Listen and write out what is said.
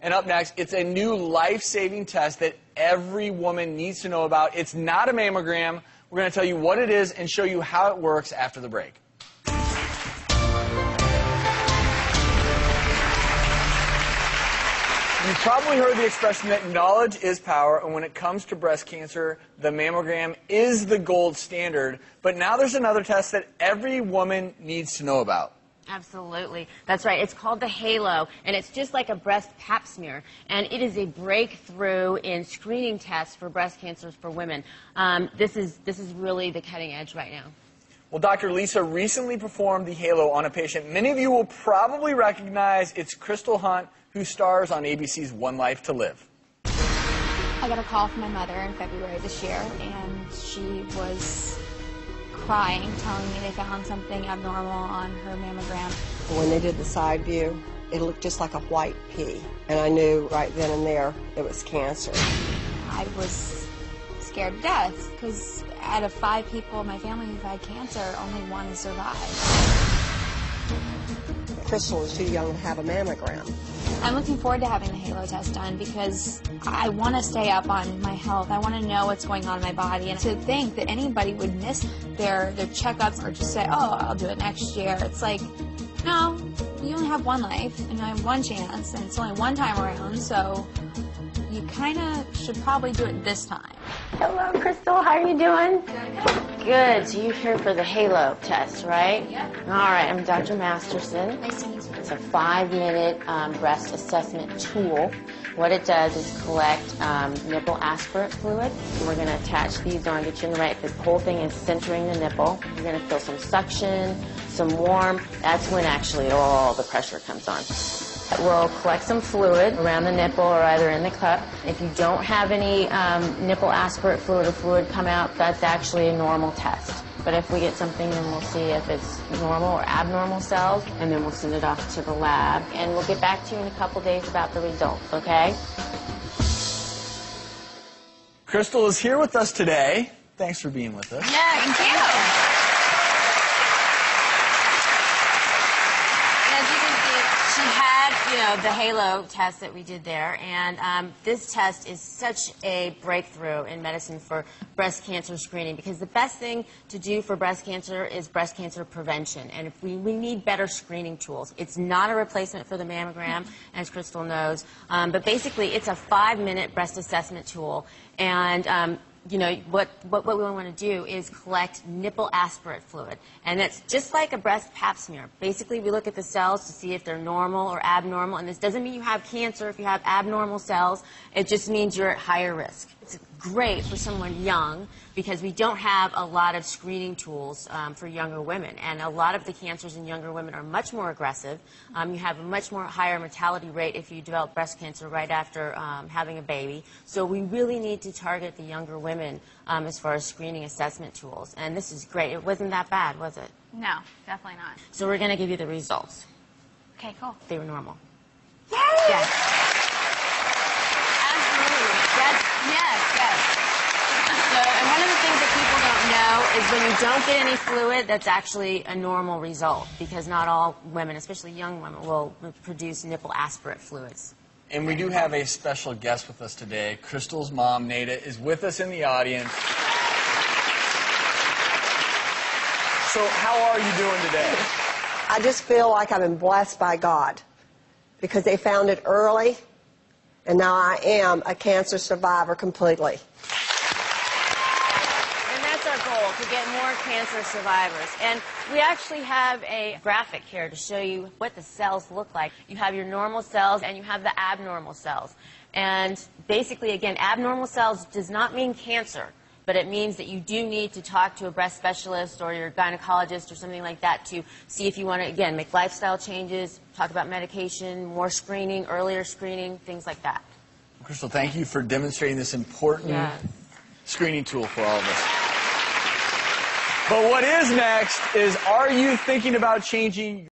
And up next, it's a new life-saving test that every woman needs to know about. It's not a mammogram. We're going to tell you what it is and show you how it works after the break. You've probably heard the expression that knowledge is power, and when it comes to breast cancer, the mammogram is the gold standard. But now there's another test that every woman needs to know about. Absolutely. That's right. It's called the Halo, and it's just like a breast pap smear. And it is a breakthrough in screening tests for breast cancers for women. This is really the cutting edge right now. Well, Dr. Lisa recently performed the Halo on a patient many of you will probably recognize. It's Crystal Hunt, who stars on ABC's One Life to Live. I got a call from my mother in February this year, and she was crying, telling me they found something abnormal on her mammogram. When they did the side view, it looked just like a white pea, and I knew right then and there it was cancer. I was scared to death, because out of 5 people in my family who've had cancer, only 1 has survived. Crystal is too young to have a mammogram. I'm looking forward to having the Halo test done because I want to stay up on my health. I want to know what's going on in my body. And to think that anybody would miss their checkups or just say, oh, I'll do it next year. It's like, no, you only have 1 life and you have 1 chance and it's only 1 time around, so you kind of should probably do it this time. Hello, Crystal. How are you doing? Good. So you're here for the Halo test, right? Yep. All right. I'm Dr. Masterson. Nice to meet you. It's a 5-minute breast assessment tool. What it does is collect nipple aspirate fluid. And we're going to attach these on, get you in the right. The whole thing is centering the nipple. You're going to feel some suction, some warmth. That's when actually all the pressure comes on. We'll collect some fluid around the nipple or either in the cup. If you don't have any nipple aspirate fluid or fluid come out, that's actually a normal test. But if we get something, then we'll see if it's normal or abnormal cells, and then we'll send it off to the lab. And we'll get back to you in a couple days about the results, okay? Crystal is here with us today. Thanks for being with us. Yeah, thank you. She had, the Halo test that we did there, and this test is such a breakthrough in medicine for breast cancer screening, because the best thing to do for breast cancer is breast cancer prevention, and if we need better screening tools. It's not a replacement for the mammogram, as Crystal knows, but basically it's a 5-minute breast assessment tool, and what we want to do is collect nipple aspirate fluid. And that's just like a breast pap smear. Basically, we look at the cells to see if they're normal or abnormal. And this doesn't mean you have cancer if you have abnormal cells. It just means you're at higher risk. It's great for someone young because we don't have a lot of screening tools for younger women. And a lot of the cancers in younger women are much more aggressive. You have a much more higher mortality rate if you develop breast cancer right after having a baby. So we really need to target the younger women as far as screening assessment tools. And this is great. It wasn't that bad, was it? No, definitely not. So we're going to give you the results. Okay, cool. They were normal. Yay! Yes. Absolutely. Yes. So, and one of the things that people don't know is when you don't get any fluid, that's actually a normal result, because not all women, especially young women, will produce nipple aspirate fluids. And we do have a special guest with us today. Crystal's mom, Nada, is with us in the audience. So how are you doing today? I just feel like I've been blessed by God because they found it early, and now I am a cancer survivor completely. And that's our goal, to get more cancer survivors. And we actually have a graphic here to show you what the cells look like. You have your normal cells and you have the abnormal cells. And basically, again, abnormal cells does not mean cancer, but it means that you do need to talk to a breast specialist or your gynecologist or something like that to see if you want to, again, make lifestyle changes, talk about medication, more screening, earlier screening, things like that. Crystal, thank you for demonstrating this important screening tool for all of us. But what is next is, are you thinking about changing